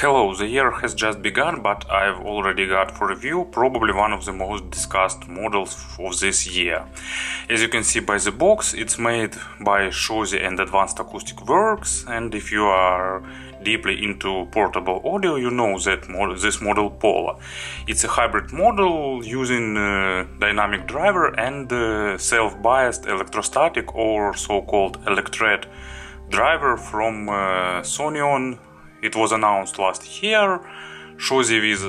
Hello, the year has just begun, but I've already got for review probably one of the most discussed models of this year. As you can see by the box, it's made by Shozy and Advanced Acoustic Works, and if you are deeply into portable audio, you know that this model Pola. It's a hybrid model using dynamic driver and self-biased electrostatic or so-called electret driver from Sony. It was announced last year. Shozy with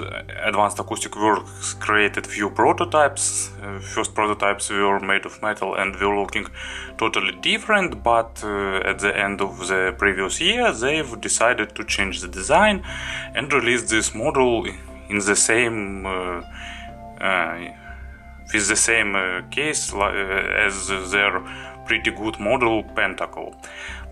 Advanced Acoustic Works created few prototypes. First prototypes were made of metal and were looking totally different, but at the end of the previous year they've decided to change the design and release this model in the same with the same case as their pretty good model Pentacle.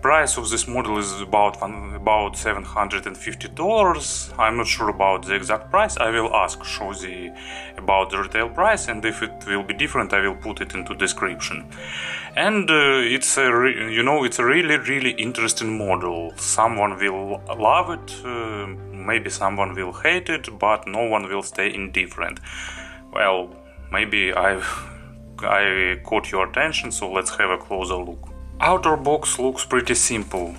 Price of this model is about $750. I'm not sure about the exact price. I will ask Shozy about the retail price, and if it will be different I will put it into description. And it's a really interesting model. Someone will love it, maybe someone will hate it, but no one will stay indifferent. Well, maybe I caught your attention, so let's have a closer look. Outer box looks pretty simple.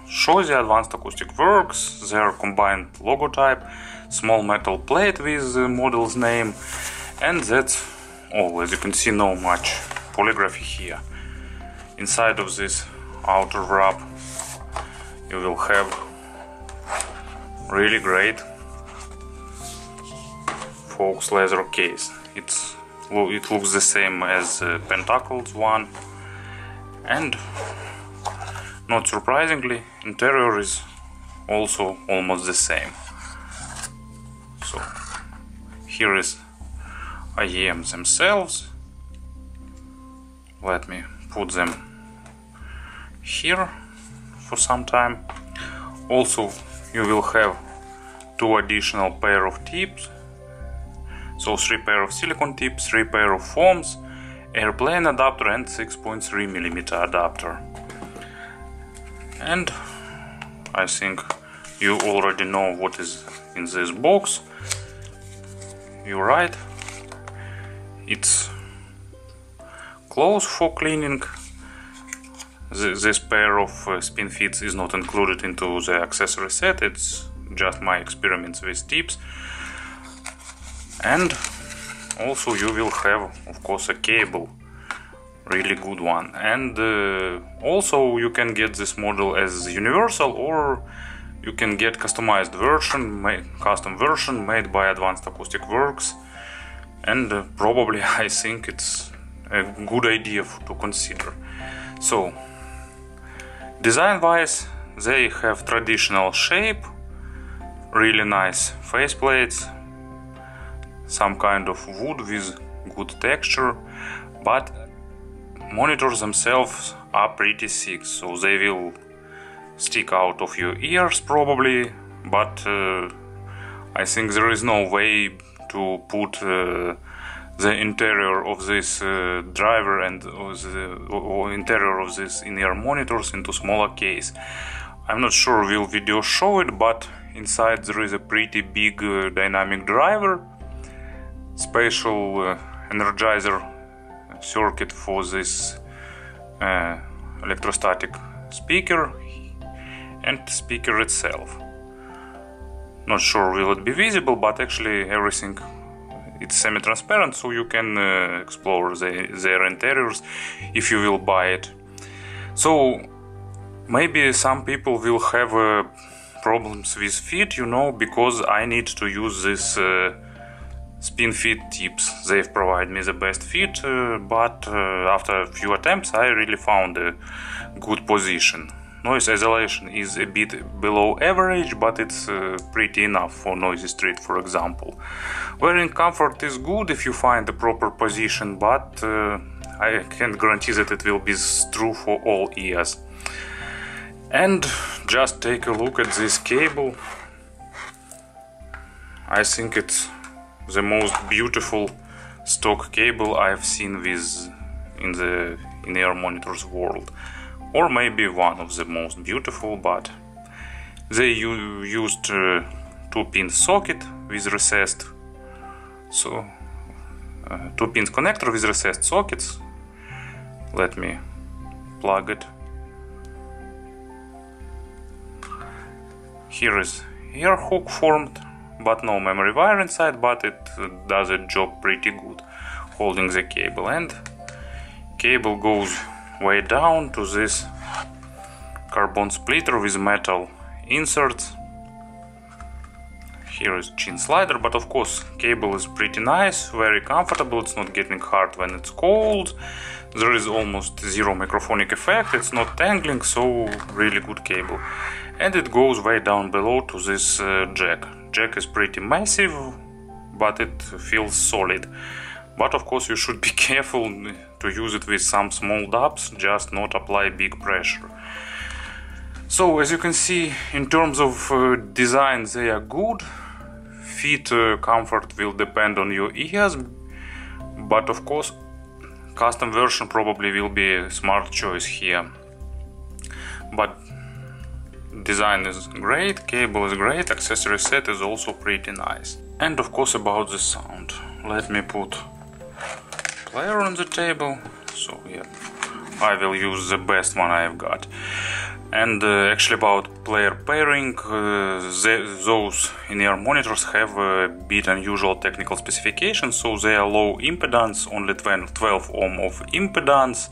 Shozy Advanced Acoustic Works, their combined logotype, small metal plate with the model's name, and that's all. As you can see, no much polygraphy here. Inside of this outer wrap you will have really great Fox leather case. It looks the same as Pentacle's one, and not surprisingly, interior is also almost the same. So here is IEMs themselves. Let me put them here for some time. Also, you will have two additional pair of tips. So 3 pair of silicone tips, 3 pair of foams, airplane adapter and 6.3mm adapter. And I think you already know what is in this box. You're right, it's clothes for cleaning. This pair of spin fits is not included into the accessory set, it's just my experiments with tips. And also you will have, of course, a cable, really good one. And also you can get this model as universal, or you can get customized version, custom version made by Advanced Acoustic Works. And probably I think it's a good idea to consider. So, design-wise, they have traditional shape, really nice faceplates, some kind of wood with good texture, but monitors themselves are pretty thick, so they will stick out of your ears probably, but I think there is no way to put the interior of this driver and the interior of this in-ear monitors into smaller case. I'm not sure will video show it, but inside there is a pretty big dynamic driver, special energizer circuit for this electrostatic speaker, and speaker itself. Not sure will it be visible, but actually everything it's semi-transparent, so you can explore their interiors if you will buy it. So maybe some people will have problems with fit, because I need to use this spin fit tips. They've provided me the best fit, but after a few attempts I really found a good position. Noise isolation is a bit below average, but it's pretty enough for noisy street, for example. Wearing comfort is good if you find the proper position, but I can't guarantee that it will be true for all ears. And just take a look at this cable. I think it's the most beautiful stock cable I've seen in the in-ear monitors world, or maybe one of the most beautiful, but They used 2-pin socket with recessed, so 2-pin connector with recessed sockets. Let me plug it. Here is ear hook formed, but no memory wire inside, but it does a job pretty good holding the cable, and cable goes way down to this carbon splitter with metal inserts. Here is chin slider, but of course cable is pretty nice, very comfortable, it's not getting hard when it's cold, there is almost zero microphonic effect, it's not tangling, so really good cable. And it goes way down below to this jack. Jack is pretty massive, but it feels solid. But of course you should be careful to use it with some small dubs, just not apply big pressure. So as you can see, in terms of design they are good. Fit comfort will depend on your ears, but of course custom version probably will be a smart choice here. But design is great, cable is great, accessory set is also pretty nice. And of course about the sound. Let me put player on the table. So yeah, I will use the best one I've got. And actually about player pairing, those in-ear monitors have a bit unusual technical specifications, so they are low impedance, only 12 ohm of impedance,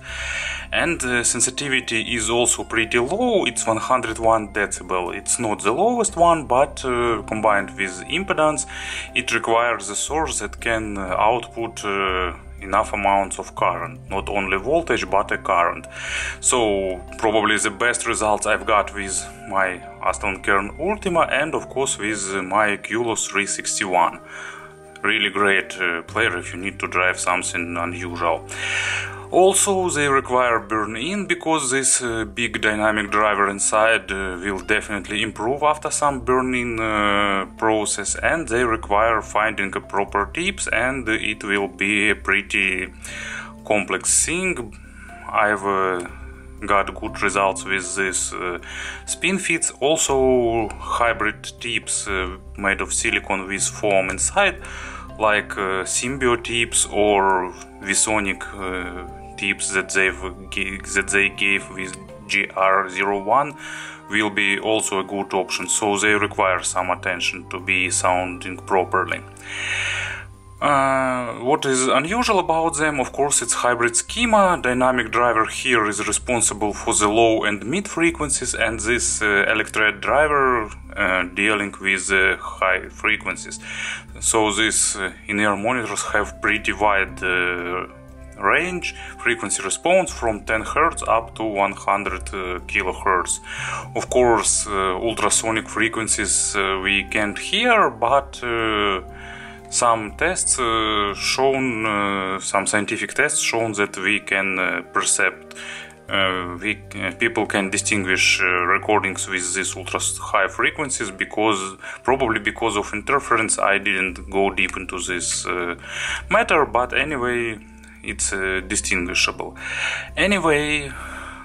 and sensitivity is also pretty low, it's 101 decibel. It's not the lowest one, but combined with impedance, it requires a source that can output enough amounts of current, not only voltage but a current. So probably the best results I've got with my Aston Kern Ultima, and of course with my Culos 361. Really great player if you need to drive something unusual. Also they require burn-in, because this big dynamic driver inside will definitely improve after some burn-in process, and they require finding a proper tips, and it will be a pretty complex thing. I've got good results with this spin fits, also hybrid tips made of silicone with foam inside, like Symbio tips or Visonic tips that they gave with GR01 will be also a good option, so they require some attention to be sounding properly. What is unusual about them, of course, it's hybrid schema. Dynamic driver here is responsible for the low and mid frequencies, and this electret driver dealing with the high frequencies. So these in-ear monitors have pretty wide range, frequency response from 10 Hz up to 100 kHz. Of course, ultrasonic frequencies we can't hear, but some tests some scientific tests shown that we can percept. People can distinguish recordings with these ultra high frequencies, probably because of interference. I didn't go deep into this matter, but anyway, it's distinguishable. Anyway,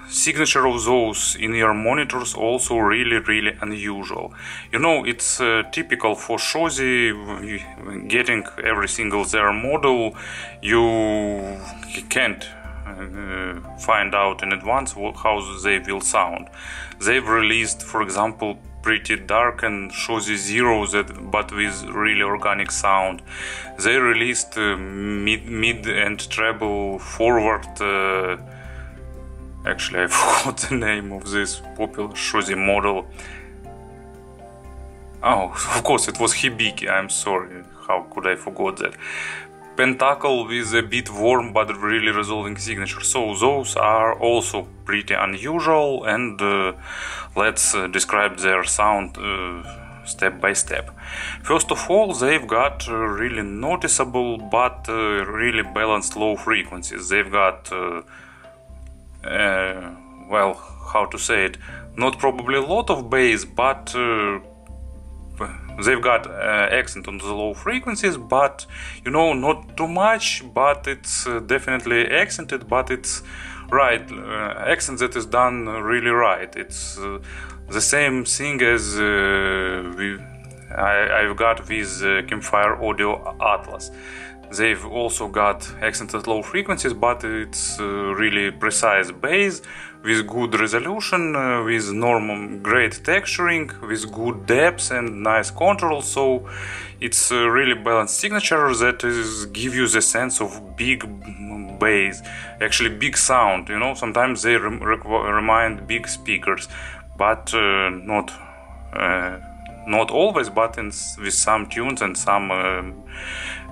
signature of those in-ear monitors also really unusual. You know, it's typical for Shozy. Getting every single their model, you can't find out in advance how they will sound. They've released, for example, pretty dark and Shozy Zero, but with really organic sound. They released mid and treble forward. Actually, I forgot the name of this popular Shozy model. Oh, of course, it was Hibiki. I'm sorry. How could I forget that? Pentacle with a bit warm but really resolving signature. So those are also pretty unusual, and let's describe their sound step by step. First of all, they've got really noticeable but really balanced low frequencies. They've got well, how to say it, not probably a lot of bass, but they've got accent on the low frequencies, but you know, not too much, but it's definitely accented, but it's right accent that is done really right. It's the same thing as I've got with Campfire Audio Atlas. They've also got accent at low frequencies, but it's really precise bass with good resolution, with normal great texturing, with good depth and nice control. So it's a really balanced signature that give you the sense of big bass, actually big sound. You know, sometimes they remind big speakers, but not always. But with some tunes and some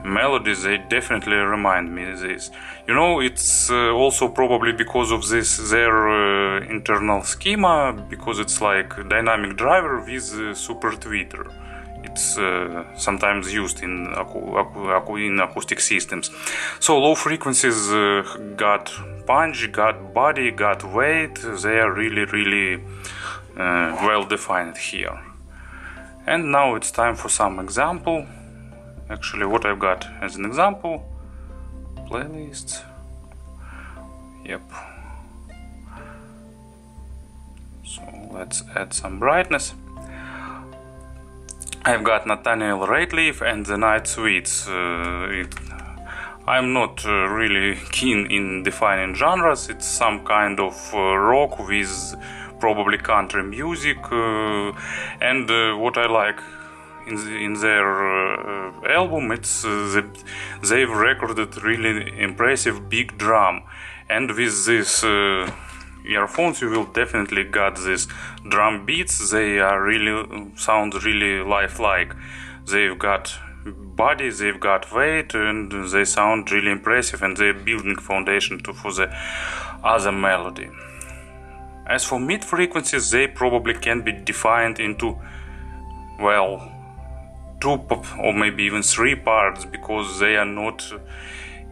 melodies, they definitely remind me of this. You know, it's also probably because of this their internal schema, because it's like dynamic driver with super tweeter. It's sometimes used in acoustic systems. So low frequencies got punch, got body, got weight. They are really well defined here. And now it's time for some example. Actually, what I've got as an example, playlists. Yep. So let's add some brightness. I've got Nathaniel Rateliff and the Night Suites. I'm not really keen in defining genres. It's some kind of rock with probably country music, and what I like in their album, it's they've recorded really impressive big drum, and with this earphones you will definitely get these drum beats. They are really sound really lifelike. They've got body, they've got weight, and they sound really impressive, and they're building foundation for the other melody. As for mid frequencies, they probably can be defined into, well, 2 or maybe even 3 parts, because they are not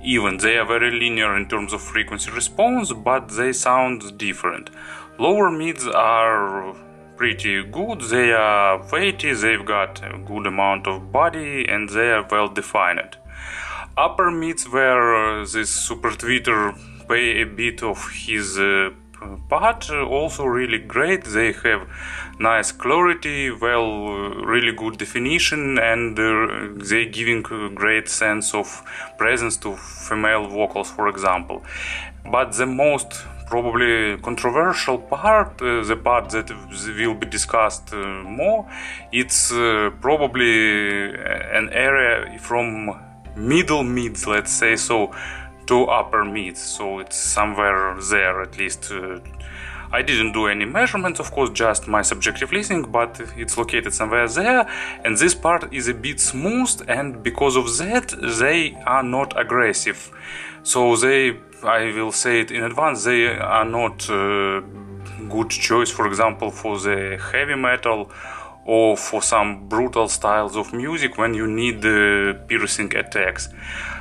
even. They are very linear in terms of frequency response, but they sound different. Lower mids are pretty good. They are weighty, they've got a good amount of body, and they are well defined. Upper mids, where this super tweeter pay a bit of his part, also really great. They have nice clarity, really good definition, and they giving a great sense of presence to female vocals, for example. But the most probably controversial part, the part that will be discussed more, it's probably an area from middle mids, let's say so, to upper mids. So it's somewhere there, at least. I didn't do any measurements, of course, just my subjective listening, but it's located somewhere there, and this part is a bit smooth, and because of that they are not aggressive. So I will say it in advance, they are not good choice, for example, for the heavy metal or for some brutal styles of music when you need piercing attacks.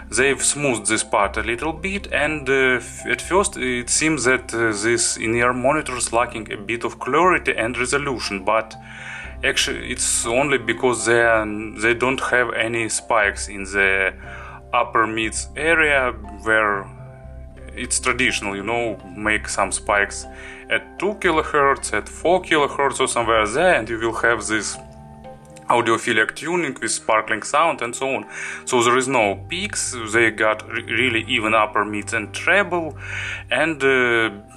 They've smoothed this part a little bit, and at first it seems that this in-ear monitor is lacking a bit of clarity and resolution, but actually it's only because they don't have any spikes in the upper mids area, where it's traditional, you know, make some spikes at 2 kHz, at 4 kHz or somewhere there, and you will have this audiophilic tuning with sparkling sound and so on. So there is no peaks, they got really even upper mids and treble, and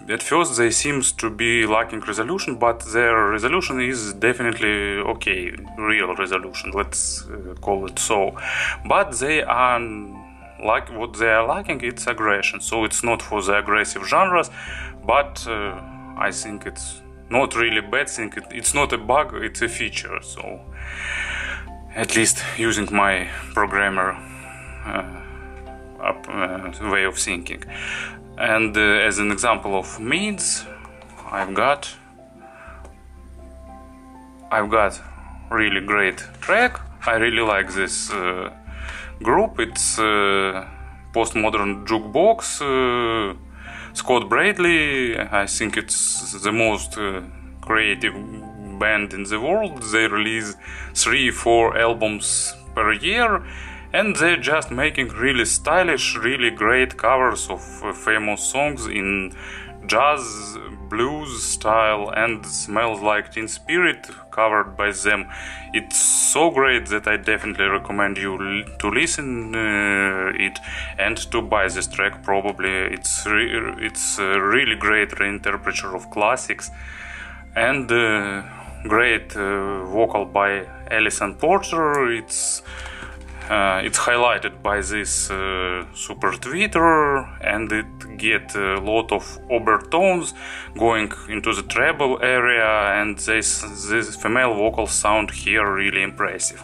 at first they seems to be lacking resolution, but their resolution is definitely okay, real resolution, let's call it so. But they are like, what they are lacking, it's aggression. So it's not for the aggressive genres, but I think it's not really bad thing. It's not a bug, it's a feature. So at least using my programmer way of thinking. And as an example of mids, I've got really great track. I really like this group. It's postmodern jukebox. Scott Bradley, I think it's the most creative band in the world. They release 3-4 albums per year, and they're just making really stylish, really great covers of famous songs in jazz, blues style, and Smells Like Teen Spirit covered by them. It's so great that I definitely recommend you to listen it and to buy this track. Probably it's a really great reinterpretation of classics, and great vocal by Alison Porter. It's highlighted by this super tweeter, and it get a lot of overtones going into the treble area, and this female vocals sound here really impressive.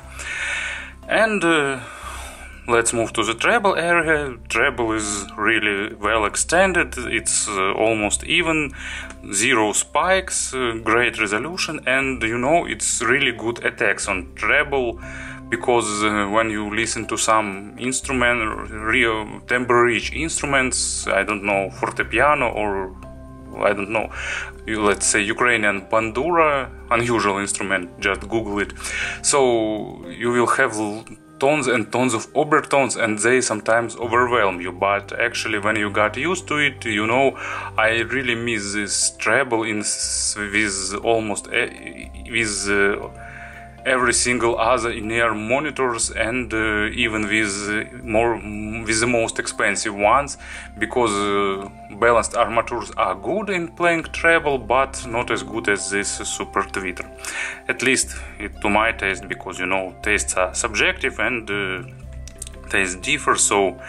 And let's move to the treble area. Treble is really well extended, it's almost even, zero spikes, great resolution, and you know, it's really good attacks on treble, because when you listen to some instrument, real timbre-rich instruments, I don't know, fortepiano or I don't know, let's say Ukrainian bandura, unusual instrument, just Google it. So you will have tons and tons of overtones, and they sometimes overwhelm you, but actually when you got used to it, you know, I really miss this treble with almost every single other in-ear monitors, and even with the most expensive ones, because balanced armatures are good in playing treble, but not as good as this super tweeter. At least to my taste, because you know, tastes are subjective and tastes differ. So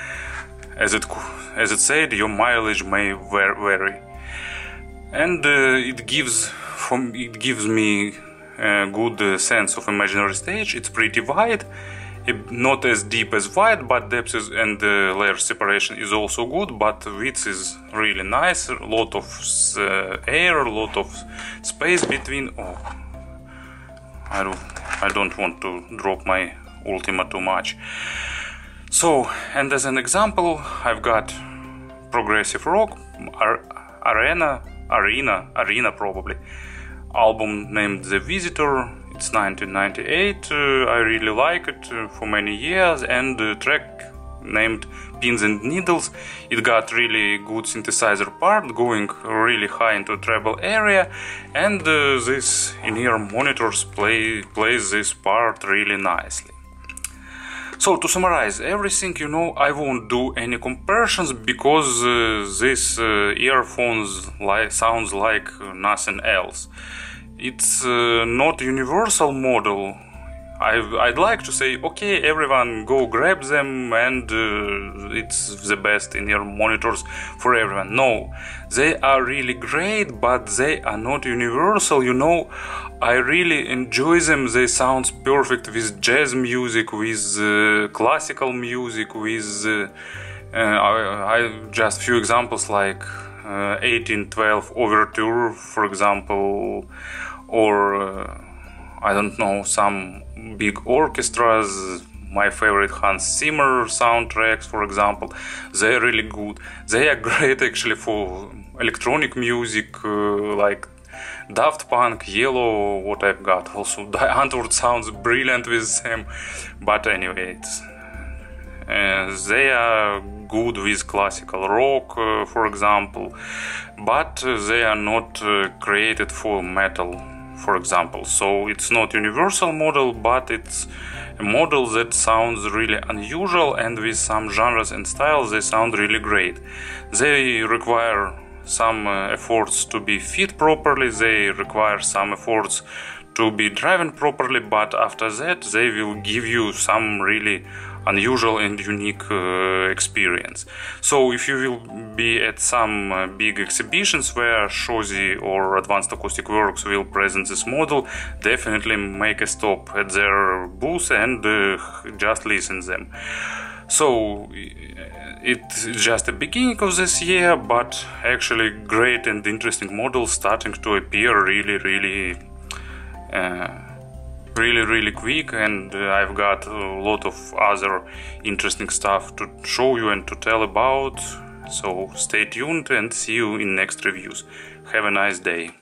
as it said, your mileage may vary, and it gives me a good sense of imaginary stage. It's pretty wide, not as deep as wide, but depth and layer separation is also good, but width is really nice, a lot of air, a lot of space between. Oh, I don't want to drop my Ultima too much. So, and as an example, I've got progressive rock, arena probably, album named The Visitor. It's 1998. I really like it for many years, and the track named Pins and Needles. It got really good synthesizer part going really high into treble area, and this in-ear monitors plays this part really nicely. So to summarize everything, you know, I won't do any comparisons, because this earphones sounds like nothing else. It's not universal model. I'd like to say, okay, everyone go grab them, and it's the best in-ear monitors for everyone. No, they are really great, but they are not universal, you know. I really enjoy them. They sound perfect with jazz music, with classical music, with I just few examples like 1812 Overture, for example, or I don't know, some big orchestras. My favorite Hans Zimmer soundtracks, for example, they're really good. They are great actually for electronic music, like Daft Punk, Yellow, what I've got. Also, Die Antwoord sounds brilliant with them. But anyway, they are good with classical rock, for example, but they are not created for metal, for example. So it's not universal model, but it's a model that sounds really unusual, and with some genres and styles they sound really great. They require some efforts to be fit properly, they require some efforts to be driven properly, but after that they will give you some really unusual and unique experience. So if you will be at some big exhibitions where Shozy or Advanced Acoustic Works will present this model, definitely make a stop at their booth and just listen them. So it's just the beginning of this year, but actually great and interesting models starting to appear really quick, and I've got a lot of other interesting stuff to show you and to tell about. So stay tuned and see you in next reviews. Have a nice day.